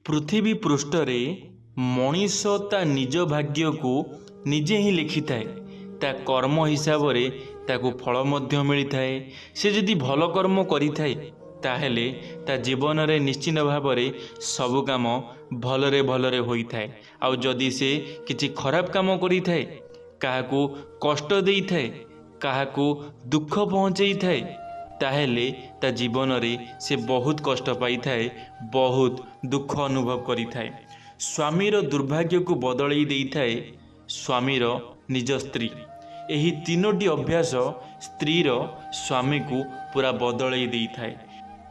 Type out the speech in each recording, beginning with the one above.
पृथ्वी पृष्ठरे मनीष ता निज भाग्य को निजे ही लिखि थाए। ता कर्म हिसाब रे ताकू फल मध्य मिलता है। से जदि भल कर्म करि थाए ताहेले ता जीवन रे निश्चित भाव रे सब काम भलरे होई थाए। आउ जदि से किछि खराब काम करि थाए, काहाकू कष्ट देई थाए, काहाकू दुख पहुँचई थाए, ताहेले ता जीवन रे से बहुत कष्ट पाई थाए, बहुत दुख अनुभव करि थाए। स्वामीर दुर्भाग्य को बदलई देई थाए स्वामीर निज स्त्री। एही तीनोटी अभ्यास स्त्रीर स्वामी को पूरा बदलई देई थाए।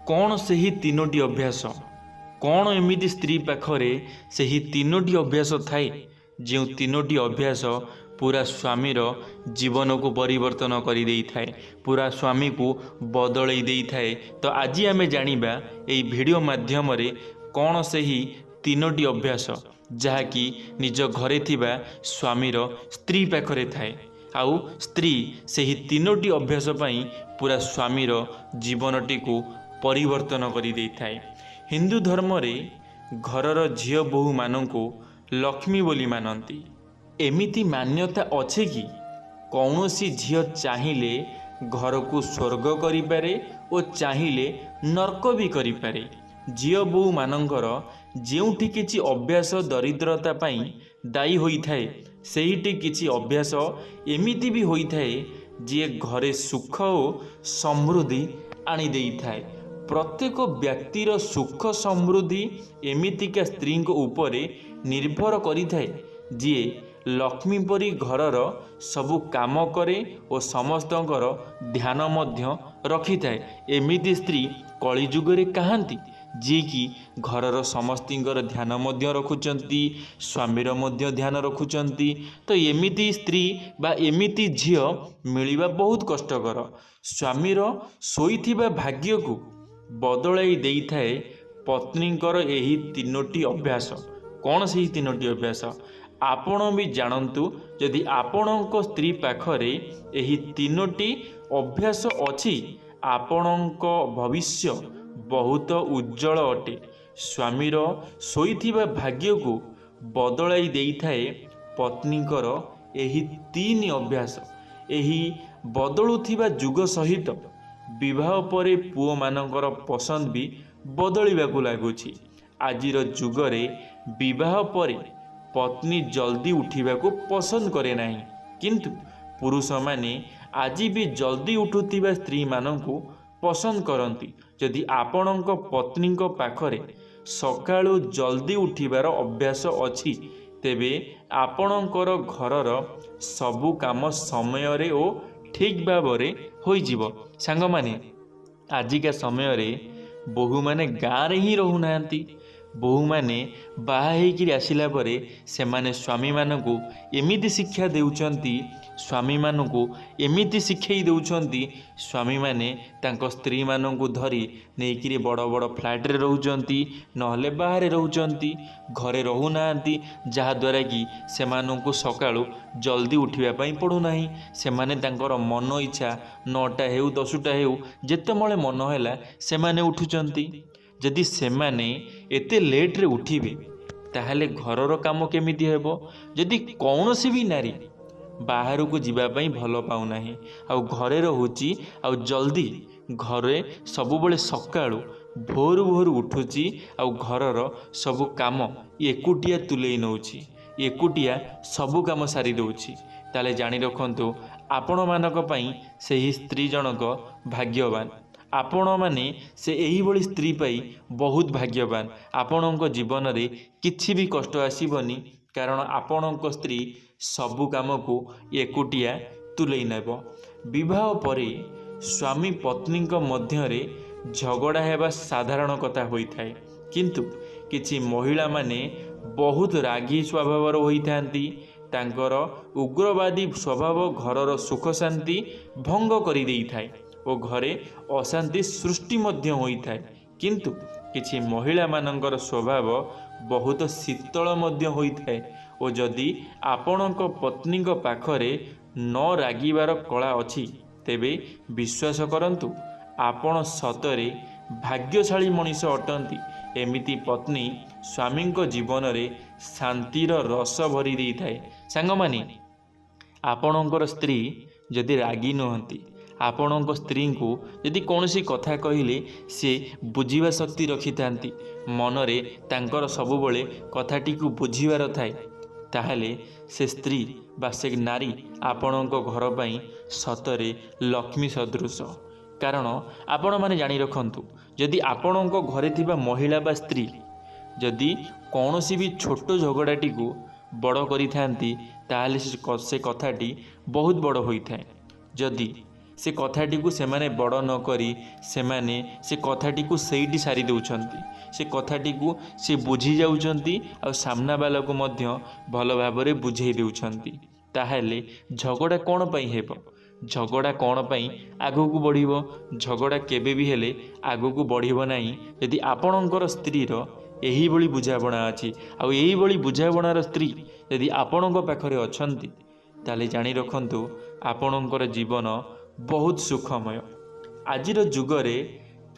कौन सही तीनोटी अभ्यास? कौन एमिति स्त्री पाखरे सही तीनोटी अभ्यास थाए जो तीनोटी अभ्यास पूरा स्वामीर जीवन को परिवर्तन कर दे थाए, पूरा स्वामी को बदलई दे थाए। तो आज आमे जानिबा एई वीडियो माध्यम रे कौन सही तीनोटी अभ्यास जहाँकि निज घरे थिबा स्वामीर स्त्री पाखरे थाए, आउ स्त्री सही तीनोटी अभ्यास पाई पूरा स्वामीर जीवनटी को परिवर्तन कर दे थाए। हिंदू धर्म रे घरर झियो बोहू मानंको लक्ष्मी बोली मानती। एमिति मान्यता अच्छे कि कौनसी झियो चाहिए घर को स्वर्ग करिपारे और चाहिए नर्क भी करिपारे। झियो बोहू मानंकर जेउठी किछि अभ्यास दरिद्रता पाई दायी होइथाए, सेहिटी किछि अभ्यास एमिति भी होइथाए जे घरे सुख और समृद्धि आनी देइथाए। प्रत्येक व्यक्तिर सुख समृद्धि एमितिका स्त्री उपरे निर्भर करिथाए जे लक्ष्मी परी घरर सबु काम करे और समस्तंकर ध्यान मध्य रखि थाए। एमिति स्त्री कलिजुगरे कहांती जी कि घरर समस्तिंकर ध्यान मध्य रखुचंती, स्वामीर मध्य ध्यान रखुचंती। तो एमिति स्त्री बा एमिति झियो मिलिबा बहुत कष्टकर। स्वामीर सोईथिबा भाग्य को बदलाई देई थाए पत्नीकर एही तीनोटी अभ्यास। कौन से तीनोटी अभ्यास आपण भी जानतु। यदि आपणक स्त्री पाखरे एही तीनोटी अभ्यास अछि, आपणक भविष्य बहुत उज्जवल अटे। स्वामीर सोईथिबा भाग्य को बदलाई देई थाए पत्नीकर एही तीन अभ्यास। एही बदलुथिबा जुग सहित विवाह परे पुओ मानकर पसंद भी बदलिबाकू लागुछि। आजिर जुगरे विवाह परे पत्नी जल्दी उठिबाकू पसंद करे नाही, किंतु पुरुष माने आज भी जल्दी उठुथिबा स्त्री मानकू पसंद करती। यदि आपणक पत्नीक पाखरे सकाळू जल्दी उठिबार अभ्यास अछि, तेबे आपणकर घरर सबु काम समय रे ओ ठीक भावरे होई जीवो। सांग माने आजिका समय रे बोहू माने गाँव ही रहू नांती। बोहू माने बाहा होइकिरी आसिला परे सेमाने स्वामी मानकू एमिति शिक्षा देउचंती, स्वामी मानकू एमिति शिक्षाई देउचंती। स्वामी माने तांको स्त्री मानकू धरी नेइकिरी बड़ बड़ फ्लैट रे रहउचंती, नहले बाहरे रहउचंती, घरे रहू नांती, जहा द्वारा कि सेमानकू सकाळू जल्दी उठिबा पई पड़ू नाही। सेमाने तांकर मन इच्छा 9टा हेउ 10टा हेउ जेतेमळे मन होला सेमाने उठुचंती। जदि सेमाने एते लेट रे उठिबे ताहले घरर काम केमिति हेबो? जदि कौनसी भी नारी बाहर को जीवा पई भल पाउ नाही, आउ घरे रहूची, आउ जल्दी घरे सबुबले सकाळू भोर भोर उठुची, आउ घरर सबु काम एकुटिया तुलेई नउची, एकुटिया सबु काम सारी दउची, ताले जानी रखंतु आपण मानक पई सेही स्त्री जनक भाग्यवान। आपण माने से एही बड़ी स्त्री पाई बहुत भाग्यवान। आपणक जीवन रे किछि भी कष्ट आसीबनी, कारण आपणक स्त्री सबु काम को एकुटिया तुलेई नेब। विवाह परे स्वामी पत्नी मध्य रे झगड़ा हेबा साधारण कथा होई थाए, किंतु किछि महिला माने बहुत रागी स्वभावर होई थांती। तांकर उग्रवादी स्वभाव घरर सुख शांति भंग करि देई थाए और घरे अशांति सृष्टि मध्य होई थाए। किंतु किछि महिला मानकर स्वभाव बहुत शीतल मध्य होई थाए और जदि आपणक पत्नी पाखरे न रागिबार कला अछि, तेबे विश्वास करंतु आपण सतरे भाग्यशाली मनीष अटंती। एमिति पत्नी स्वामी जीवन में शांतिर रस भरी दे थाए। सांग माने आपणकर स्त्री जदि रागी नुहति, आपणक स्त्री को यदि कौन सी कथा कहले सी बुझीवा शक्ति रखि थांती, मनरे तांकर सबुबले कथाटी को बुझीबार थाए, ताहले से स्त्री बा से नारी आपणक घर पाई सतरे लक्ष्मी सदृश। कारण आपण माने जानी रखंतु, जदि आपणक घरे थिबा महिला बा स्त्री जदि कौन सी भी छोट झगड़ाटी को बड़ करि थांती, ताहले से कथाटी बहुत बड़ होई थाए। जदि से कथाटी को से माने बड़ न करी से कथाटी को सेठी सारी देउछंती, से कथाटी को से बुझी जाउछंती और सामना वाला को मध्य भल भाबरे बुझेई देउछंती, ताहले झगड़ा कौन पई हेबो? झगड़ा कौन पई आगो को बढ़िबो? झगड़ा केबे भी हेले आगो को बढ़िबो नाही यदि आपणकर स्त्री रो एही बळी बुझाबणा अछि। आ एही बळी बुझाबणार स्त्री यदि आपणक पाखरे अछंती, ताले जानी रखंतु आपणकर जीवन बहुत सुखमय। आजिर जुगरे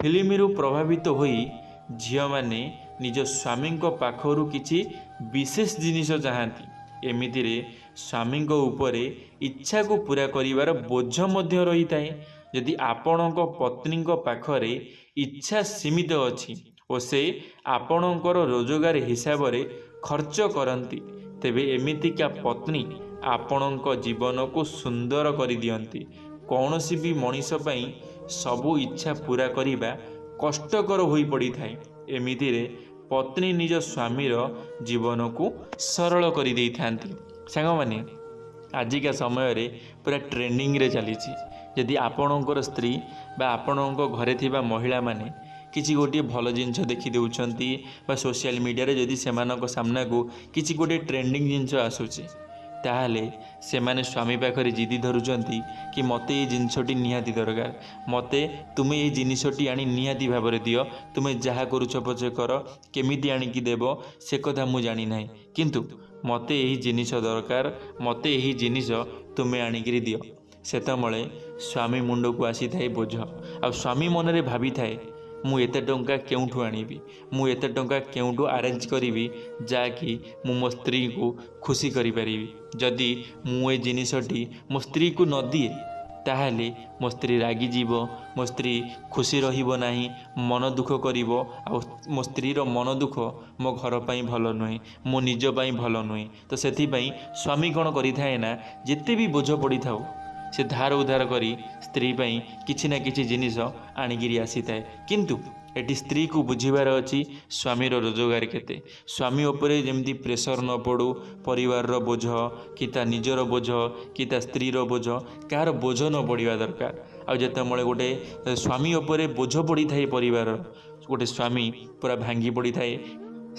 फिल्मरू प्रभावित होई झियो माने निज स्वामी पाखरु किछि विशेष जिनिस चाहती। एमिति रे स्वामी उपरे इच्छा को पूरा करिवार बोझ मध्य रही थाए। यदि आपणक पत्नी पाखरे इच्छा सीमित अछि और से आपणकर रोजगार हिसाब रे खर्च करती, तेबे एमितिका पत्नी आपणक जीवन को सुंदर कर दियंती। कौनसी भी मनीष पई सबु इच्छा पूरा करिबा कष्टकर होई पड़ी थाए। एमिति रे पत्नी निज स्वामीर जीवन को सरल कर देई थांती। सांग माने आजिका समय रे पूरा ट्रेंडिंग रे चली। यदि आपणकर स्त्री बा आपणक घरे थिबा महिला माने किसी गोटे भल जिनस देखी देउछंती बा सोशल मीडिया रे जदि सेमानक सामना को किसी गोटे ट्रेंडिंग जिनस आसुची, ताहले से माने स्वामी पाखरे जिदी धरुचंती कि मते ये जिनसटी निहाती दरकार, मते तुमे ये जिनिसटी आनी निहाती भाबरे दियो, तुमे जहा करूछ पछे कर, केमिति आनिकी देबो से कथा मु जानी नाही, किंतु मते यही जिनिस दरकार, मते यही जिनिस तुमे आनिकी दियो। सेतमळे स्वामी मुंड को आसी थाए बोझ, आ स्वामी मनरे भाबी थाए मु एते टंका केउठु आनिबी, मु एते टंका केउठु अरेंज करिवि जाकि मु मो स्त्री को खुशी करि परिबी। जदि मु ए जिनिसटी मो स्त्री को न दिए, ताहले मो स्त्री रागी जीवो, मो स्त्री खुशी रहिबो नाही, मन दुख करिवो। आ मो स्त्री रो मन दुख मो घर पाई भलो नुहे, मो निज पाई भलो नुहे। तो सेथि पाई स्वामी कोन करि थाए ना, जेते भी बोझ पड़ी थाउ से धार उधार करी स्त्री पाई किछि ना किछि जिनिस आनिगिरी आसी थाए। किंतु एटी स्त्री को बुझीबार अछि स्वामीर रोजगार केते, स्वामी उपरे जेमती प्रेसर न पड़ू, परिवार रो बोझ कि ता निजर बोझ कि ता स्त्री रो बोझ कार बोझ न पड़िबा दरकार। आ जेतेबेले गोटे स्वामी उपरे बोझ पड़ी थाए, परिवार गोटे स्वामी पूरा भांगी पड़ी थाए,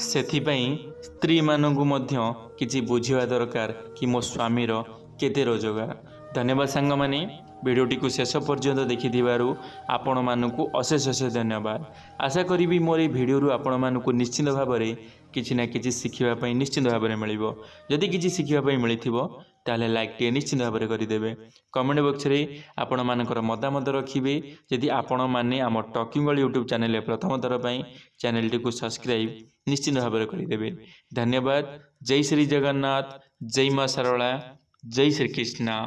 सेथिपाई स्त्री मानकु मध्य किछि बुझिबा दरकार कि मो स्वामीर केते रोजगार। धन्यवाद सांग माने, वीडियोटी को शेष पर्यंत देखिथिबारु आपण मानकु अशेष अशेष धन्यवाद। आशा करी मोर ए वीडियो आपण मानकु निश्चित भाव में किछि ना किछि शिखिबा पई निश्चित भाव में मिलिबो। जदि किछि शिखिबा पई मिलिथिबो ताले लाइक टे निश्चित भाव में करिदेबे। कमेंट बॉक्स रे आपण मानकर मतामत रखिबे। जदि आपण माने आम टॉकिंग वर्ल्ड यूट्यूब चैनल प्रथम थर पई चैनल टी को सब्सक्राइब निश्चित भाव में करिदेबे। धन्यवाद। जय श्री जगन्नाथ, जय मां सरला, जय श्री कृष्ण।